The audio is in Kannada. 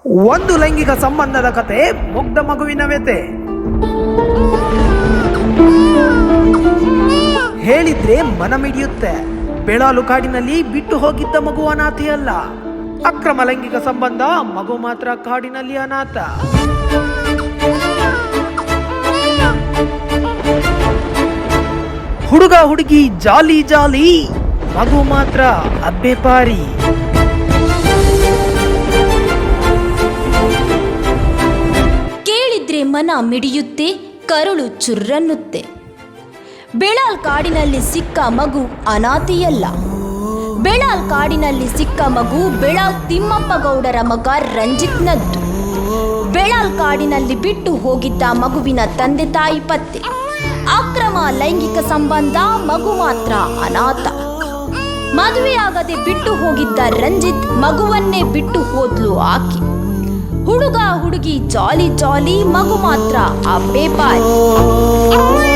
ಒಂದು ಲೈಂಗಿಕ ಸಂಬಂಧದ ಕತೆ, ಮುಗ್ಧ ಮಗುವಿನ ವ್ಯತೆ. ಹೇಳಿದ್ರೆ ಮನ ಮಿಡಿಯುತ್ತೆ. ಬೆಳಾಲು ಕಾಡಿನಲ್ಲಿ ಬಿಟ್ಟು ಹೋಗಿದ್ದ ಮಗು ಅನಾಥೆಯಲ್ಲ. ಅಕ್ರಮ ಲೈಂಗಿಕ ಸಂಬಂಧ, ಮಗು ಮಾತ್ರ ಕಾಡಿನಲ್ಲಿ ಅನಾಥ. ಹುಡುಗ ಹುಡುಗಿ ಜಾಲಿ ಜಾಲಿ, ಮಗು ಮಾತ್ರ ಅಬ್ಬೆ ಪಾರಿ. ಕೇಳಿದ್ರೆ ಮನ ಮಿಡಿಯುತ್ತೆ, ಕರುಳು ಚುರ್ರನ್ನುತ್ತೆ. ಬೆಳಾಲ್ ಕಾಡಿನಲ್ಲಿ ಸಿಕ್ಕ ಮಗು ಅನಾಥೆಯಲ್ಲ. ಬೆಳಾಲ್ ಕಾಡಿನಲ್ಲಿ ಸಿಕ್ಕ ಮಗು ಬೆಳಾಲ್ ತಿಮ್ಮಪ್ಪ ಗೌಡರ ಮಗ ರಂಜಿತ್ನದ್ದು. ಬೆಳಾಲ್ ಕಾಡಿನಲ್ಲಿ ಬಿಟ್ಟು ಹೋಗಿದ್ದ ಮಗುವಿನ ತಂದೆ ತಾಯಿ ಪತ್ತೆ. ಅಕ್ರಮ ಲೈಂಗಿಕ ಸಂಬಂಧ, ಮಗು ಮಾತ್ರ ಅನಾಥ. ಮದುವೆಯಾಗದೆ ಬಿಟ್ಟು ಹೋಗಿದ್ದ ರಂಜಿತ್ ಮಗುವನ್ನೇ ಬಿಟ್ಟು ಹೋದ್ಲು ಆಕೆ. ಹುಡುಗ ಹುಡುಗಿ ಜಾಲಿ ಜಾಲಿ, ಮಗು ಮಾತ್ರ ಅಬ್ಬೆ ಪಾರಿ.